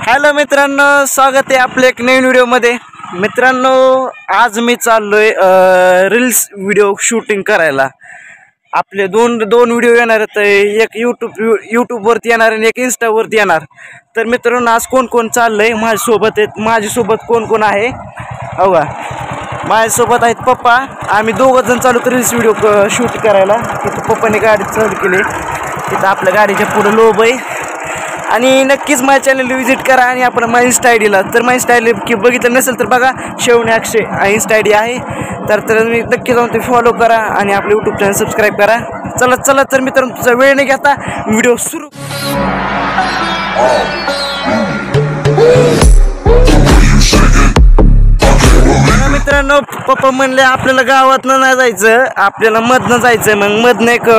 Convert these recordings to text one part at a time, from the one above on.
Hello मित्रांनो, स्वागत आहे आपल्या एक नवीन व्हिडिओमध्ये। मित्रांनो, आज मी चाललोय रील्स व्हिडिओ शूटिंग करायला। आपले दोन व्हिडिओ येणार आहेत, एक यूट्यूबवरती येणार आणि एक इंस्टावरती येणार। तर मित्रांनो, आज कोण कोण चाललंय माझ्यासोबत कोण कोण आहे हो का? माझ्यासोबत आहेत पप्पा। आम्ही दोघं जण चालू रील्स व्हिडिओ शूट करायला। तिथं पप्पाने गाडी चालू केली, तिथं आपल्या गाडीच्या पुढे लोब आहे। आणि नक्कीच माझ्या चॅनल विजिट करा आणि आपण माझ्या इंस्टा आयडीला, तर माझ्या इंस्टा आयडी की बघितलं नसेल तर बघा, शेवणे अक्षय इंस्टा आयडी आहे। तर मी नक्की जाऊन ते फॉलो करा आणि आपलं यूट्यूब चॅनल सबस्क्राईब करा। चला तर मित्रांनो, तुझा वेळ नाही घेता व्हिडिओ सुरू। मित्रांनो, पप्पा म्हणले आपल्याला गावातनं नाही जायचं, आपल्याला मधनं जायचं। मग मधनं एक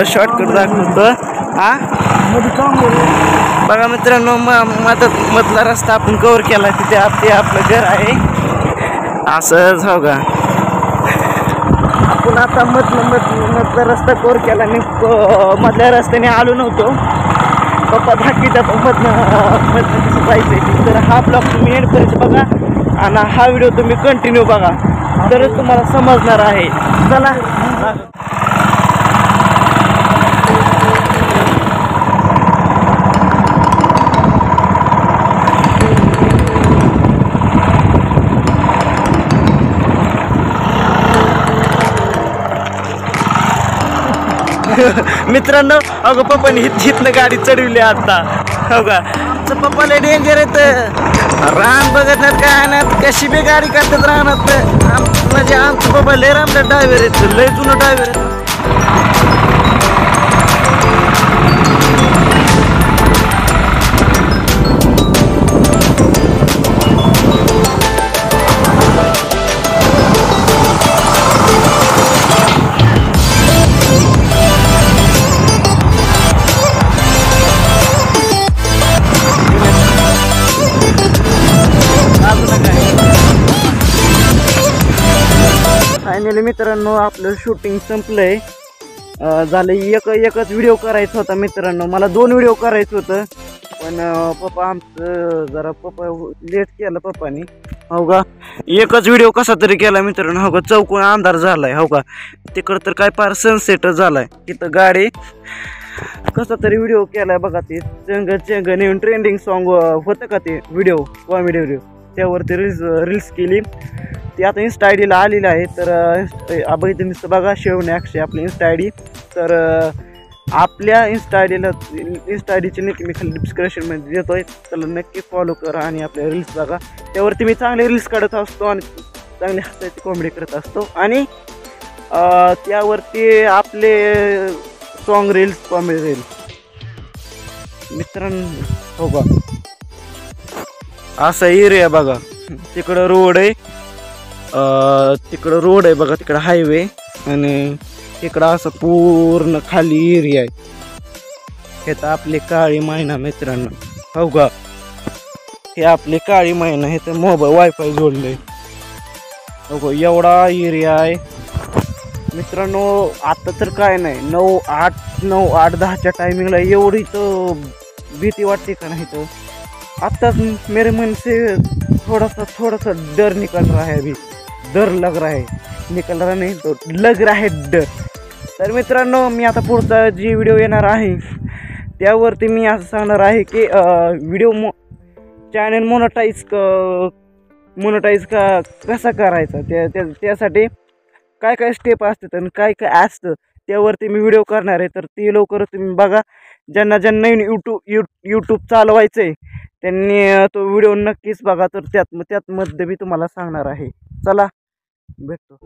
शॉर्टकट दाखवतो। हा बघा मित्रांनो, मधला रस्ता आपण कव्हर केला। तिथे आपलं घर आहे असंच हो का? आपण आता मधला रस्ता कव्हर केला आणि मधल्या रस्त्याने आलो नव्हतो। पप्पा धाकीचा मधनं कसं जायचं। तर हा ब्लॉग तुम्ही एंडपर्यंत बघा आणि हा व्हिडिओ तुम्ही कंटिन्यू बघा, तरच तुम्हाला समजणार आहे। चला मित्रांनो, अगं पप्पाने हितनं गाडी चढवली आता हो का? पप्पाला डेंजर येत, रान बघत नाहीत काय नाही, कशी बी गाडी काढतात रानात। म्हणजे आमचं पप्पा लय रामदा ड्रायव्हर येत, लय जुनं ड्रायव्हर येत। फायनली मित्रांनो, आपलं शूटिंग संपलंय। झालं एकच व्हिडिओ करायचा होता मित्रांनो। मला 2 व्हिडिओ करायचं होतं, पण पप्पा आमचं जरा लेट केलं पप्पानी हो का? एकच व्हिडिओ कसा तरी केला मित्रांनो हो का? चौकोन अंधार झालाय हो का? तिकडं तर काय पार सनसेट झालाय। तिथं गाडी कसा तरी व्हिडिओ केलाय बघा। ते चंग नवीन ट्रेंडिंग सॉन्ग होतं का ते व्हिडिओ, कॉमेडी व्हिडिओ, त्यावरती रील्स केली। ती आता इंस्टा आयडीला आलेली आहे। तर बघितलं नुसतं बघा, शेवणे अक्षय आपली इंस्टा आयडी। तर आपल्या इंस्टा आयडीची लिंक मी खाली डिस्क्रिप्शनमध्ये देतोय, त्याला नक्की फॉलो करा आणि आपल्या रील्स बघा। त्यावरती मी चांगले रील्स काढत असतो आणि चांगली हसायची कॉमेडी करत असतो। आणि त्यावरती आपले सॉन्ग रील्स, कॉमेडी रील्स मित्रांनो हो का? असा एरिया बघा, तिकडं रोड आहे, बघा, तिकडं हायवे आणि तिकडं असं पूर्ण खाली एरिया आहे। हे तर आपले काळी मैना मित्रांनो हो का? हे आपले काळी मैना, हे तर मोबाईल वायफाय जोडले हो का? एवढा एरिया आहे मित्रांनो। आता तर काय नाही, 9, 8, 10च्या टायमिंगला एवढी तर भीती वाटते का नाही? तर आता मेरे मन से थोड़ा सा डर निकल रहा है, अभी डर लग रहा है, निकल रहा नहीं तो लग रहा है डर। तर मित्रांनो, मी आता पुढचा जी व्हिडिओ येणार आहे त्यावरती मी असं सांगणार आहे की व्हिडिओ चॅनल मोनोटाईज कसा करायचा, त्यासाठी काय स्टेप असतात आणि काय असतं त्यावरती मी व्हिडिओ करणार आहे। तर ती लवकर तुम्ही बघा। ज्यांना नवीन यूट्यूब चालवायचं आहे त्यांनी तो व्हिडिओ नक्कीच बघा। तर त्यामध्ये मी तुम्हाला सांगणार आहे। चला भेटतो।